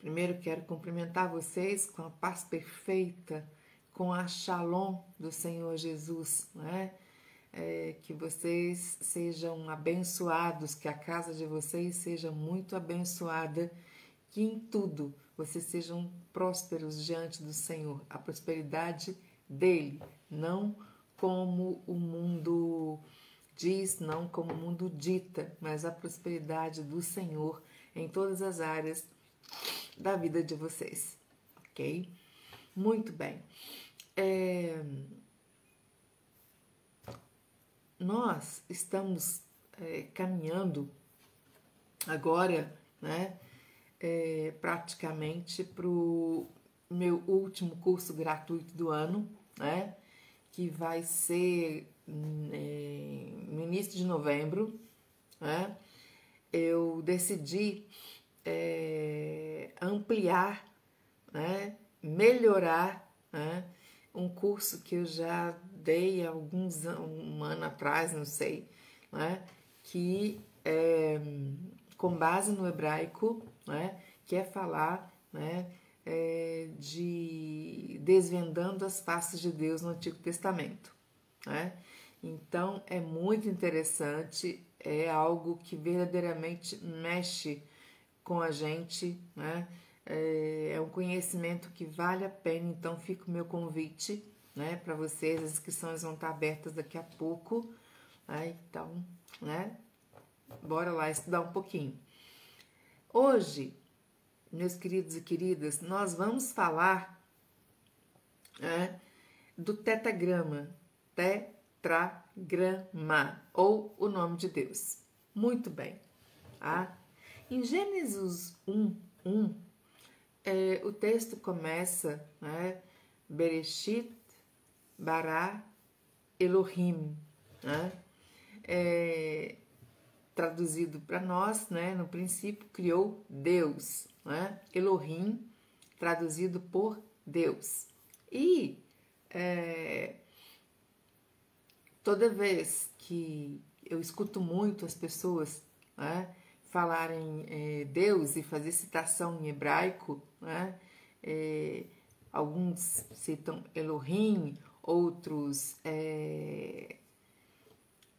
Primeiro quero cumprimentar vocês com a paz perfeita, com a shalom do Senhor Jesus, né? Que vocês sejam abençoados, que a casa de vocês seja muito abençoada, que em tudo vocês sejam prósperos diante do Senhor, a prosperidade dele, não como o mundo diz, não como o mundo dita, mas a prosperidade do Senhor em todas as áreas da vida de vocês, ok? Muito bem. Nós estamos caminhando agora, né, praticamente para o meu último curso gratuito do ano, né, que vai ser no início de novembro, né? Eu decidi ampliar, né, melhorar, né, um curso que eu já dei há um ano atrás, não sei, né, que é com base no hebraico, né, que é falar, né, de desvendando as faces de Deus no Antigo Testamento, né? Então é muito interessante, é algo que verdadeiramente mexe com a gente, né? É um conhecimento que vale a pena, então fica o meu convite, né, para vocês. As inscrições vão estar abertas daqui a pouco, né? Então, né, bora lá estudar um pouquinho. Hoje, meus queridos e queridas, nós vamos falar, né, do tetragrama, ou o nome de Deus. Muito bem, tá? Em Gênesis 1, o texto começa, né, Bereshit bara Elohim, né? Traduzido para nós, né, no princípio criou Deus, né? Elohim, traduzido por Deus. E toda vez que eu escuto muito as pessoas, né, falarem Deus e fazer citação em hebraico, né, alguns citam Elohim, outros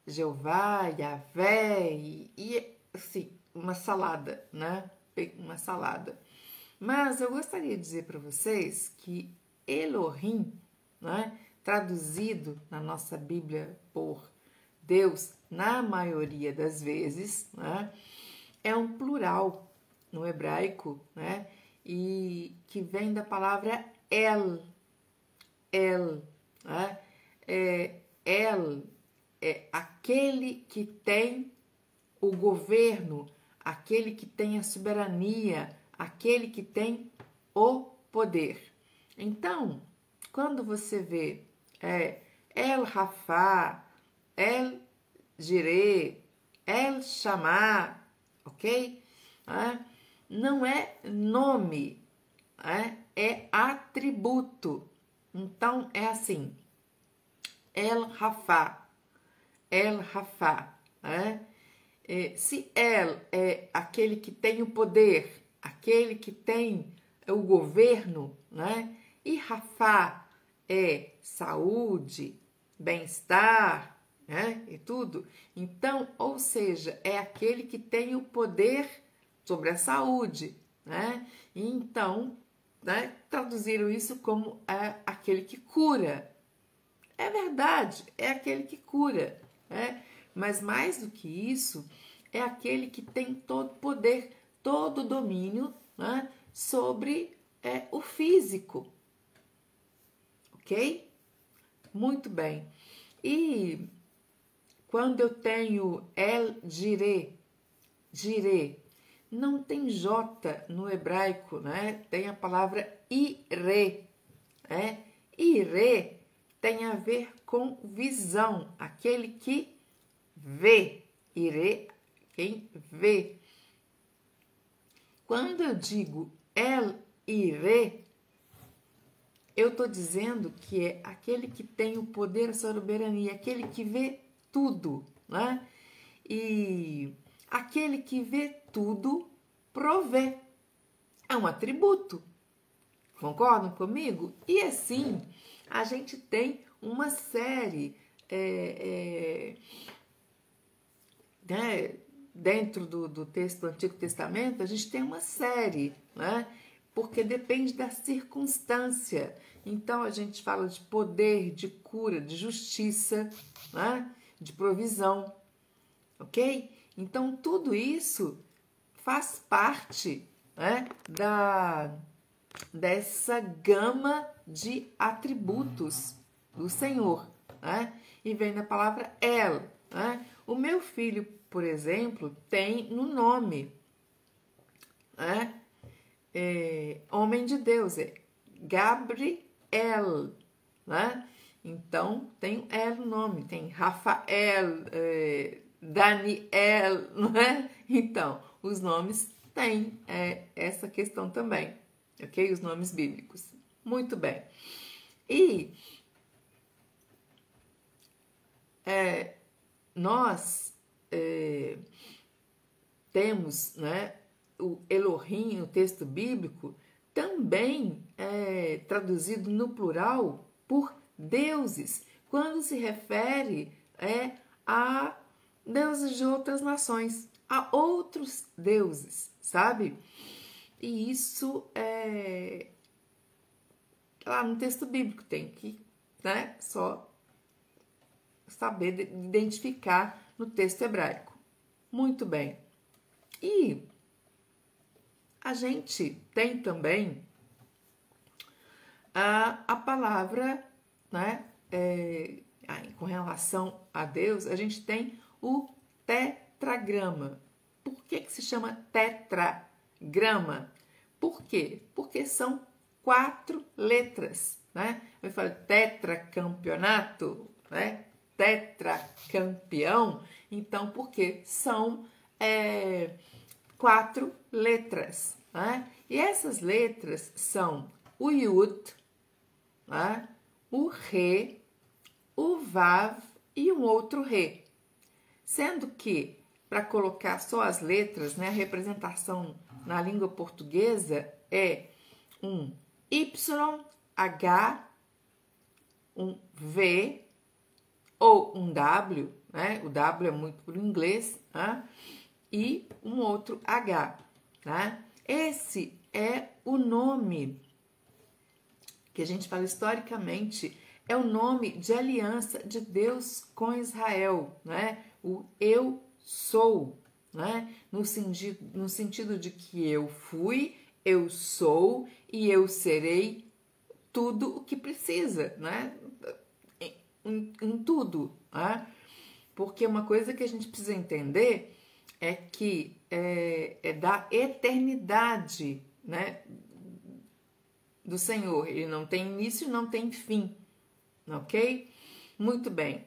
Jeová, Yahvé, e assim, uma salada, né? Uma salada. Mas eu gostaria de dizer para vocês que Elohim, né, traduzido na nossa Bíblia por Deus, na maioria das vezes, né, é um plural no hebraico, né, e que vem da palavra El, né, El é aquele que tem o governo, aquele que tem a soberania, aquele que tem o poder. Então, quando você vê El Rafá, El Jireh, El Shammah, ok? Não é nome, é atributo. Então, é assim, El Rafá, se El é aquele que tem o poder, aquele que tem o governo, né? E Rafá é saúde, bem-estar, né? E tudo. Então, ou seja, é aquele que tem o poder sobre a saúde, né? E então, né, traduziram isso como aquele que cura. É verdade, é aquele que cura, né? Mas mais do que isso, é aquele que tem todo poder, todo domínio, né, sobre o físico, ok? Muito bem. E quando eu tenho El Jireh, não tem J no hebraico, né? Tem a palavra Ire, né? Ire tem a ver com visão, aquele que vê. Ire, quem vê. Quando eu digo El Ire, eu estou dizendo que é aquele que tem o poder, a soberania, aquele que vê tudo, né? E aquele que vê tudo provê. é um atributo. Concordam comigo? E assim, a gente tem uma série né, dentro do texto do Antigo Testamento, a gente tem uma série, né? Porque depende da circunstância. Então, a gente fala de poder, de cura, de justiça, né? De provisão, ok? Então, tudo isso faz parte, né, dessa gama de atributos do Senhor, né? E vem da palavra El, né? O meu filho, por exemplo, tem no nome, né? Homem de Deus, é Gabriel, né? Então, tem El no nome, tem Rafael, Daniel, não é? Então, os nomes têm essa questão também, ok? Os nomes bíblicos. Muito bem. E nós temos, né, o Elohim, o texto bíblico, também é traduzido no plural por deuses, quando se refere a deuses de outras nações, a outros deuses, sabe? E isso lá no texto bíblico tem que, né, só saber identificar no texto hebraico. Muito bem. E a gente tem também a palavra, né, com relação a Deus, a gente tem o tetragrama. Por que se chama tetragrama? Por quê? Porque são 4 letras, né? Eu falo tetracampeonato, né? Tetracampeão. Então, porque são 4 letras, né? E essas letras são o Yud, né? O Re, o Vav e um outro Re. Sendo que, para colocar só as letras, né, a representação na língua portuguesa é um Y, H, um V ou um W, né? O W é muito para o inglês, né? E um outro H, né? Esse é o nome que a gente fala historicamente, é o nome de aliança de Deus com Israel, né? O eu sou, né? No sentido de que eu fui, eu sou e eu serei tudo o que precisa, né? Em tudo, né? Porque uma coisa que a gente precisa entender é que é da eternidade, né, do Senhor. Ele não tem início e não tem fim, ok? Muito bem.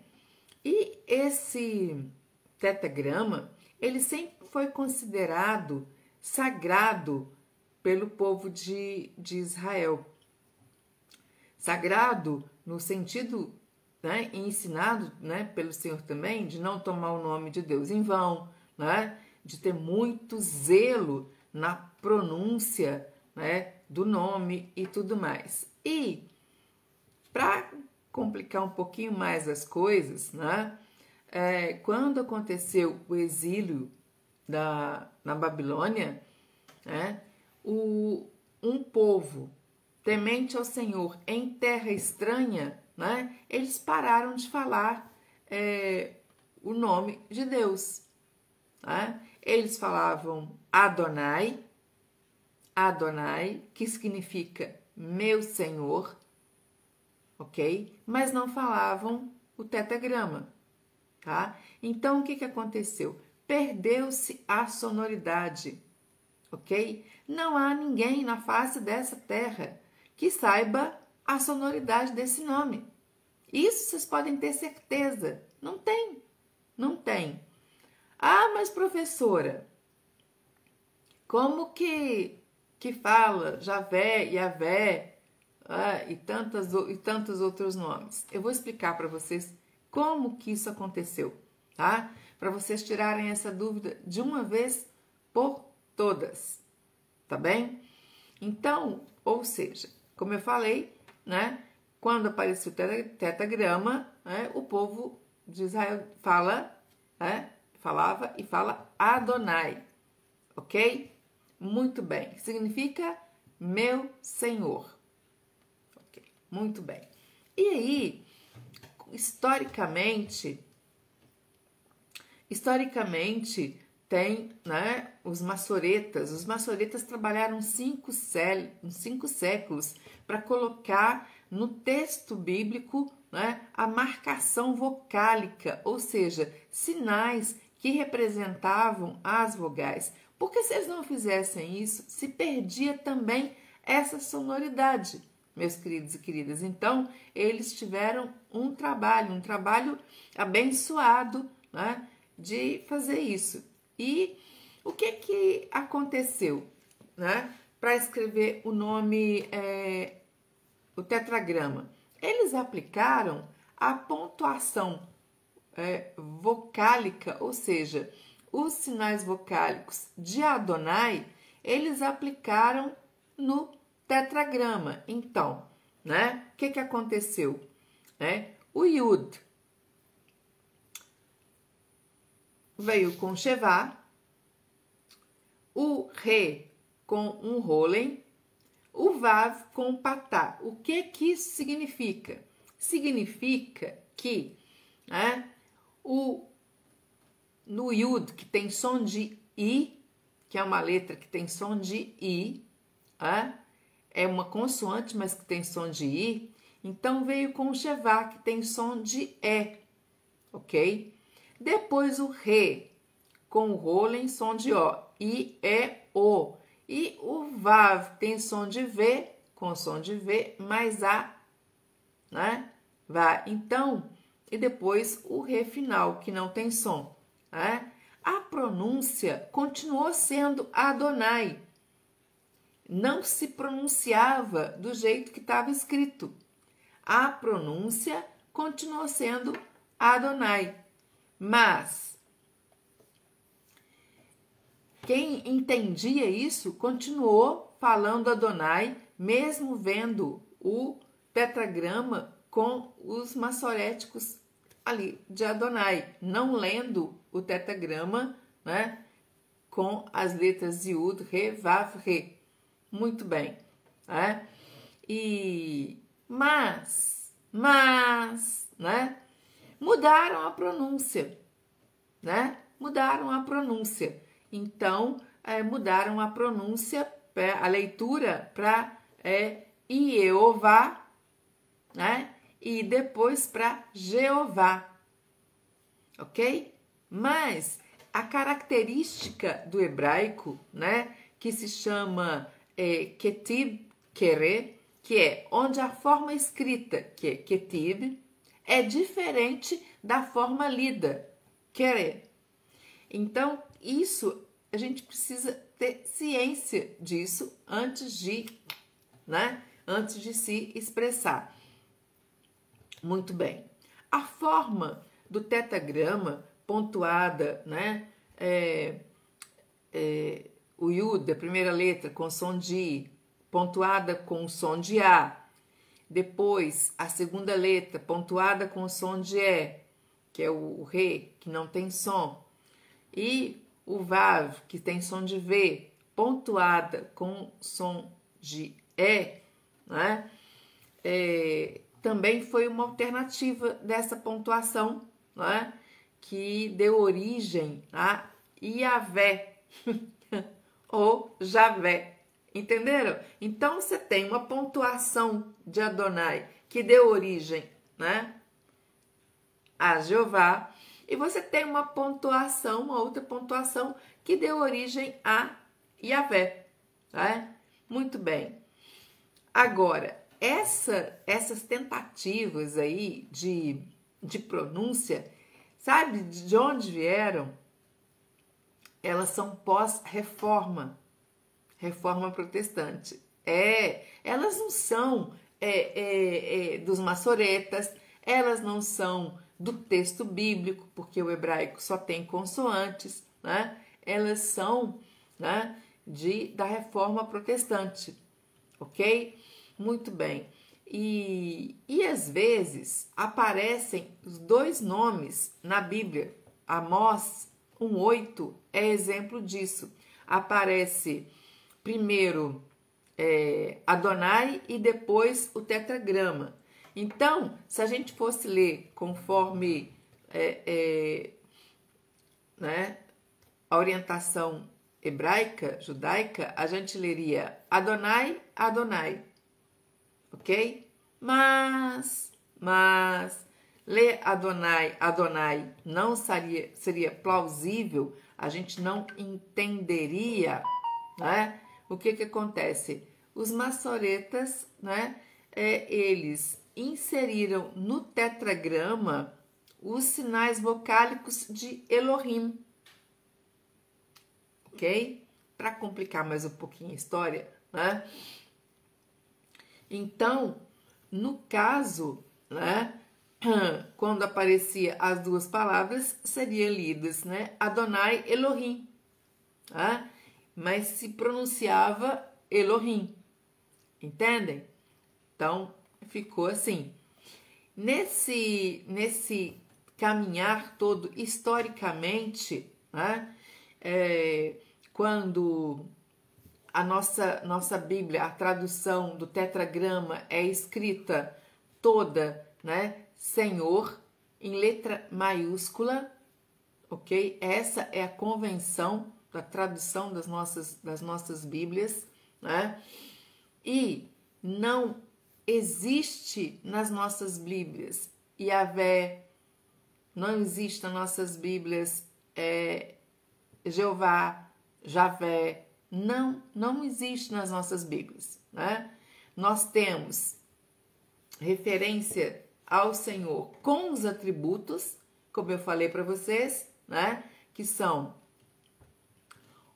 E esse tetragrama, ele sempre foi considerado sagrado pelo povo de Israel. Sagrado no sentido, né, ensinado, né, pelo Senhor também, de não tomar o nome de Deus em vão, né, de ter muito zelo na pronúncia, né, do nome e tudo mais. E para complicar um pouquinho mais as coisas, né, quando aconteceu o exílio na Babilônia, né, um povo temente ao Senhor em terra estranha, né, eles pararam de falar o nome de Deus. Né? Eles falavam Adonai, Adonai, que significa meu Senhor, ok? Mas não falavam o tetragrama, tá? Então, o que aconteceu? Perdeu-se a sonoridade, ok? Não há ninguém na face dessa terra que saiba a sonoridade desse nome. Isso vocês podem ter certeza. Não tem, não tem. Ah, mas professora, como que fala Javé, Yavé e tantos outros nomes? Eu vou explicar para vocês como que isso aconteceu, tá? Para vocês tirarem essa dúvida de uma vez por todas, tá bem? Então, ou seja, como eu falei, né? Quando apareceu o tetragrama, né, o povo de Israel falava e fala Adonai, ok? Muito bem. Significa meu Senhor. Ok, muito bem. E aí, historicamente tem, né, os maçoretas. Os maçoretas trabalharam 5 séculos para colocar no texto bíblico, né, a marcação vocálica, ou seja, sinais que representavam as vogais. Porque se eles não fizessem isso, se perdia também essa sonoridade, meus queridos e queridas. Então, eles tiveram um trabalho abençoado, né, de fazer isso. E o que aconteceu, né, para escrever o nome, o tetragrama? Eles aplicaram a pontuação vocálica, ou seja, os sinais vocálicos de Adonai, eles aplicaram no tetragrama. Então, né, o que aconteceu? O Yud veio com Shevá, o Re com um Rolen, o Vav com Patá. O que isso significa? Significa que, né, no Yud, que tem som de I, que é uma letra que tem som de I, é uma consoante, mas que tem som de I, então veio com o Shevá, que tem som de E, ok? Depois o Re, com o Rolen, som de O, I, E, O. E o Vav tem som de V, com som de V, mais A, né? Vá. Então, e depois o Re final, que não tem som, né? A pronúncia continuou sendo Adonai. Não se pronunciava do jeito que estava escrito. A pronúncia continuou sendo Adonai. Mas quem entendia isso continuou falando Adonai, mesmo vendo o tetragrama com os maçoréticos ali de Adonai, não lendo o tetragrama, né, com as letras Yud, Re, Vav, Re. Muito bem, né? Mas, né, mudaram a pronúncia, né? Mudaram a pronúncia. Então, mudaram a pronúncia, a leitura para Ievá, né? E depois para Jeová, ok? Mas a característica do hebraico, né, que se chama Ketib Kere, que é onde a forma escrita, que é Ketib, é diferente da forma lida, Kere. Então, isso a gente precisa ter ciência disso antes de se expressar. Muito bem. A forma do tetragrama pontuada, né? O Yud, a primeira letra com som de I, pontuada com som de A. Depois, a segunda letra pontuada com som de E, que é o Re, que não tem som. E o Vav, que tem som de V, pontuada com som de E, né? Também foi uma alternativa dessa pontuação, né, que deu origem a Iavé ou Javé. Entenderam? Então, você tem uma pontuação de Adonai que deu origem, né, a Jeová, e você tem uma outra pontuação que deu origem a Iavé. Né? Muito bem. Agora, essas tentativas aí de pronúncia, sabe de onde vieram? Elas são pós-reforma, reforma protestante. Elas não são dos maçoretas, elas não são do texto bíblico, porque o hebraico só tem consoantes, né? Elas são, né, da reforma protestante. ok? Muito bem. E às vezes aparecem os dois nomes na Bíblia. Amós 1:8 é exemplo disso. Aparece primeiro Adonai e depois o tetragrama. Então, se a gente fosse ler conforme né, a orientação hebraica, judaica, a gente leria Adonai, Adonai, ok? Mas ler Adonai, Adonai não seria plausível, a gente não entenderia, né? O que acontece? Os maçoretas, né, eles inseriram no tetragrama os sinais vocálicos de Elohim, ok? Para complicar mais um pouquinho a história, né? Então, no caso, né, quando aparecia as duas palavras, seriam lidas, né, Adonai, Elohim, né? Mas se pronunciava Elohim, entendem? Então, ficou assim. Nesse caminhar todo, historicamente, né, quando a nossa Bíblia, a tradução do tetragrama é escrita toda, né, Senhor, em letra maiúscula, ok? Essa é a convenção da tradução das nossas Bíblias, né? E não existe nas nossas Bíblias Yahvé, não existe nas nossas Bíblias Jeová, Javé, não existe nas nossas Bíblias, né? Nós temos referência ao Senhor com os atributos, como eu falei para vocês, né? Que são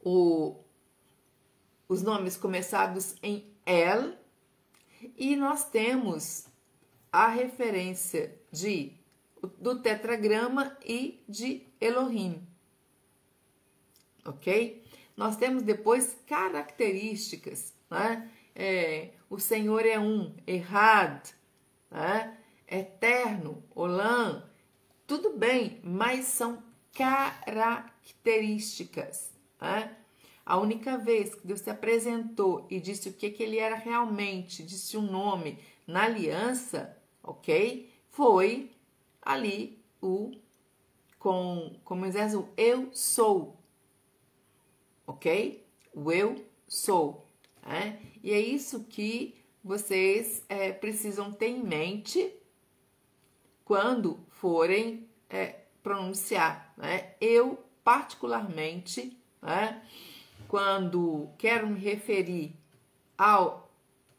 os nomes começados em El, e nós temos a referência do tetragrama e de Elohim, ok? Nós temos depois características, né? O Senhor é um, Errad, né? Eterno, Olam, tudo bem, mas são características, né? A única vez que Deus se apresentou e disse o que ele era realmente, disse um nome na aliança, ok? Foi ali com Moisés, o eu sou, ok? O eu sou, né? E é isso que vocês precisam ter em mente quando forem pronunciar, né? Eu, particularmente, né, quando quero me referir ao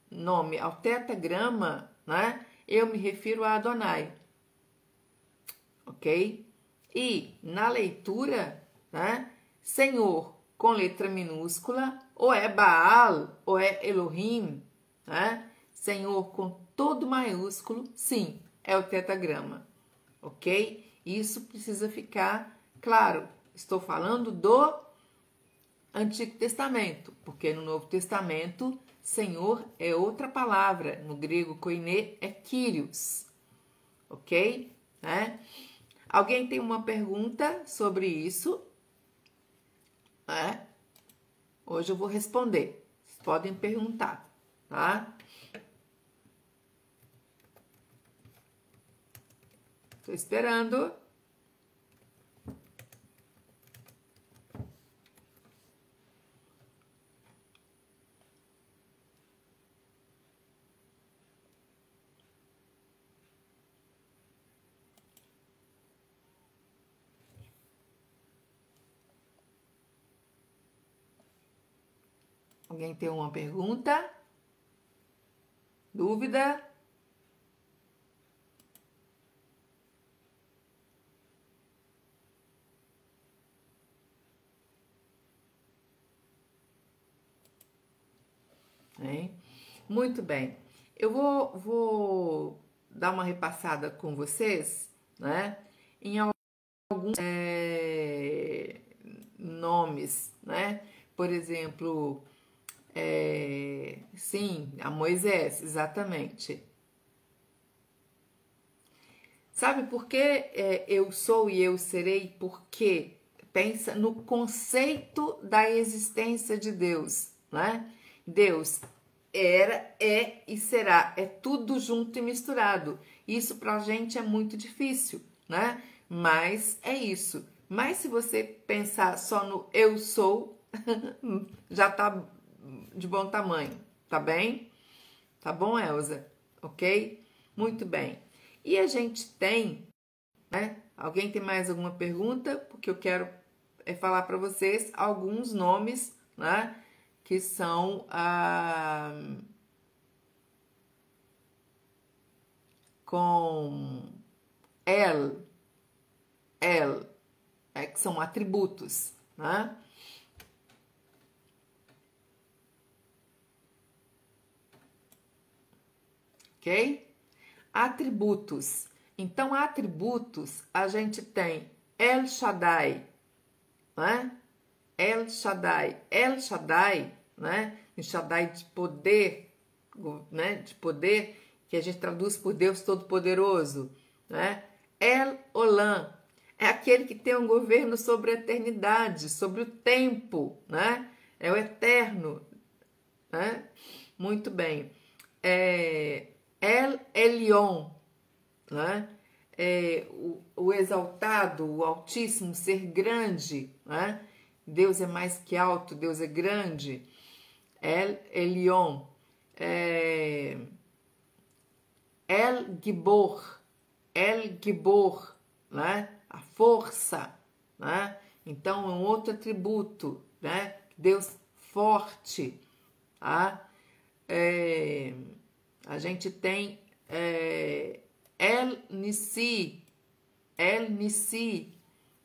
nome, ao tetragrama, né, eu me refiro a Adonai, ok? E na leitura, né, Senhor com letra minúscula, ou é Baal, ou é Elohim, né? Senhor com todo maiúsculo, sim, é o tetragrama, ok? Isso precisa ficar claro. Estou falando do Antigo Testamento, porque no Novo Testamento, Senhor é outra palavra. No grego, koine é Kyrios, ok? Né? Alguém tem uma pergunta sobre isso? Hoje eu vou responder. Vocês podem perguntar, tá? Estou esperando. Alguém tem uma pergunta? Dúvida? Muito bem. Eu vou dar uma repassada com vocês, né, em alguns nomes, né? Por exemplo, Sim, a Moisés, exatamente. Sabe por que eu sou e eu serei? Porque pensa no conceito da existência de Deus, né? Deus era, é e será, é tudo junto e misturado. Isso pra gente é muito difícil, né? Mas é isso. Mas se você pensar só no eu sou, já tá de bom tamanho, tá bem? Tá bom, Elza? Ok? Muito bem. E a gente tem, né? Alguém tem mais alguma pergunta? Porque eu quero falar para vocês alguns nomes, né? Que são com el, que são atributos, né? Ok? Atributos. Então, atributos, a gente tem El Shaddai, né? El Shaddai. El Shaddai, né? O Shaddai de poder, né? De poder, que a gente traduz por Deus Todo-Poderoso, né? El Olam é aquele que tem um governo sobre a eternidade, sobre o tempo, né? É o eterno, né? Muito bem. El Elyon, né? O exaltado, o altíssimo, ser grande, né? Deus é mais que alto, Deus é grande. El Elyon, El Gibor, né? A força, né? Então é um outro atributo, né? Deus forte, tá? A gente tem El Nissi,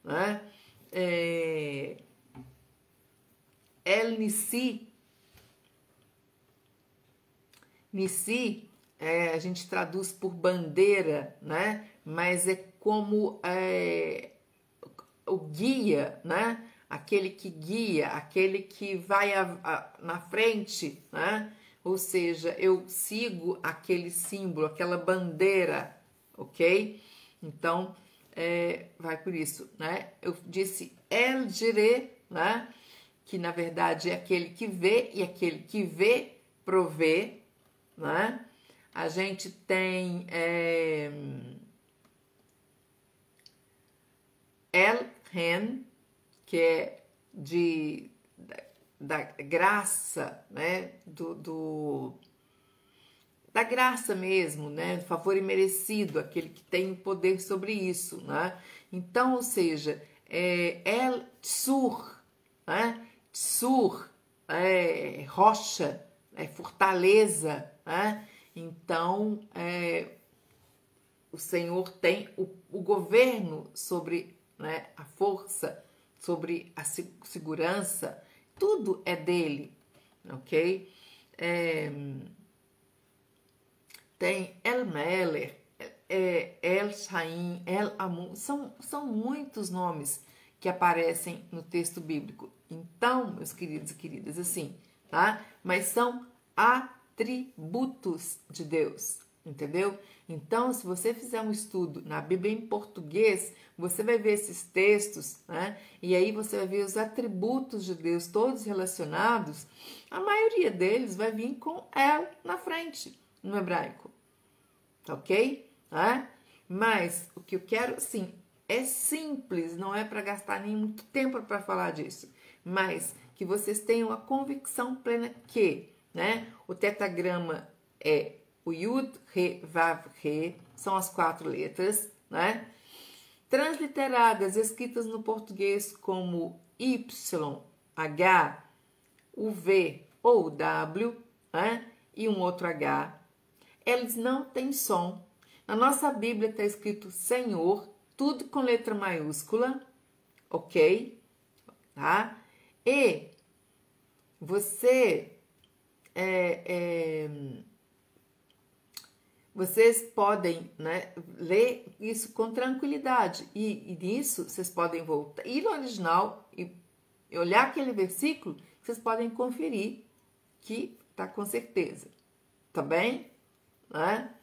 né? El Nissi, Nissi, a gente traduz por bandeira, né? Mas é como o guia, né? Aquele que guia, aquele que vai na frente, né? Ou seja, eu sigo aquele símbolo, aquela bandeira, ok? Então, vai por isso, né? Eu disse El Jireh, né? Que na verdade é aquele que vê e aquele que vê provê, né? A gente tem El Ren, que é da graça, né? Da graça mesmo, né? Do favor imerecido, aquele que tem o poder sobre isso, né? Então, ou seja, El Tsur, né? Tsur, rocha, fortaleza, né? Então, o Senhor tem o governo sobre, né, a força, sobre a segurança, tudo é dele, ok? Tem El Meler, El Shaim, El Amun, são muitos nomes que aparecem no texto bíblico. Então, meus queridos e queridas, assim, tá? Mas são atributos de Deus, entendeu? Então, se você fizer um estudo na Bíblia em português, você vai ver esses textos, né? E aí você vai ver os atributos de Deus todos relacionados. A maioria deles vai vir com El na frente, no hebraico, ok? Mas o que eu quero, sim, é simples, não é para gastar nem muito tempo para falar disso, mas que vocês tenham a convicção plena que, né, o tetragrama é o Yud, Re, Vav, Re, são as 4 letras, né? Transliteradas, escritas no português como Y, H, o V ou o W, né? E um outro H. Eles não têm som. Na nossa Bíblia está escrito Senhor, tudo com letra maiúscula, ok? Tá? E vocês podem, né, ler isso com tranquilidade. E nisso vocês podem voltar, ir no original e olhar aquele versículo, vocês podem conferir que tá com certeza, tá bem? Né?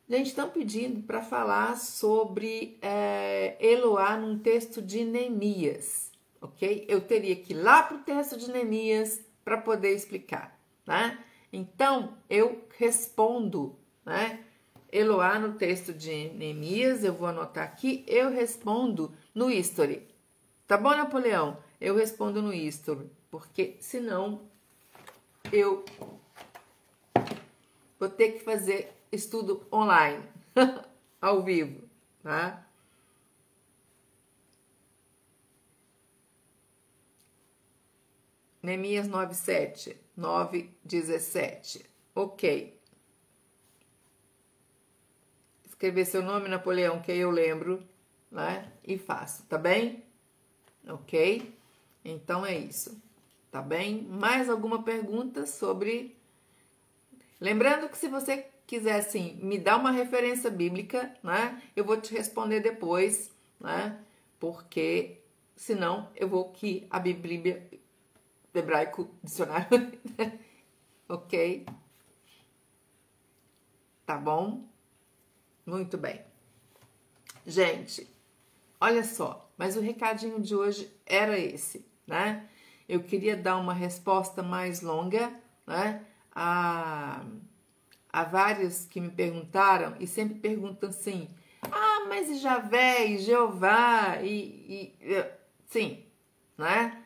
Gente, estão pedindo para falar sobre Eloá num texto de Neemias, ok? Eu teria que ir lá para o texto de Neemias para poder explicar, né? Então, eu respondo, né? Eloá no texto de Neemias, eu vou anotar aqui, eu respondo no history. Tá bom, Napoleão? Eu respondo no history, porque senão eu vou ter que fazer estudo online, ao vivo, tá? Neemias 9:7, 9:17. Ok. Escrever seu nome, Napoleão, que aí eu lembro, né? E faço, tá bem? Ok? Então é isso, tá bem? Mais alguma pergunta sobre... Lembrando que se você quiser, assim, me dar uma referência bíblica, né? Eu vou te responder depois, né? Porque senão eu vou que a Bíblia hebraico dicionário, ok? Tá bom? Muito bem. Gente, olha só, mas o recadinho de hoje era esse, né? Eu queria dar uma resposta mais longa, né? Há vários que me perguntaram e sempre perguntam assim: ah, mas e Javé, e Jeová, sim, né?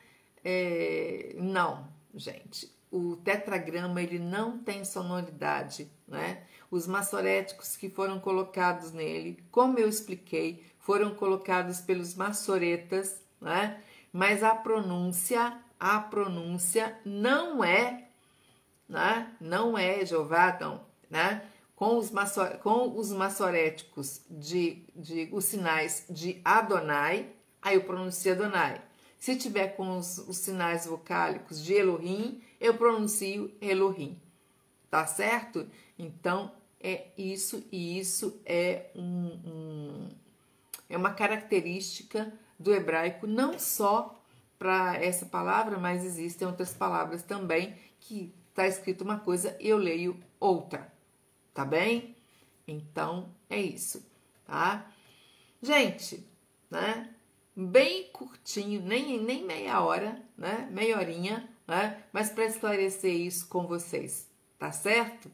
Não, gente. O tetragrama ele não tem sonoridade, né? Os maçoréticos que foram colocados nele, como eu expliquei, foram colocados pelos maçoretas, né? Mas a pronúncia não é, né? Não é Jeová, não, né? Com os maçoréticos os sinais de Adonai, aí eu pronuncio Adonai. Se tiver com os sinais vocálicos de Elohim, eu pronuncio Elohim. Tá certo? Então, é isso, e isso é é uma característica do hebraico, não só para essa palavra, mas existem outras palavras também que está escrito uma coisa e eu leio outra, tá bem? Então, é isso, tá? Gente, né? Bem curtinho, nem meia hora, né? Meia horinha, né? Mas para esclarecer isso com vocês, tá certo?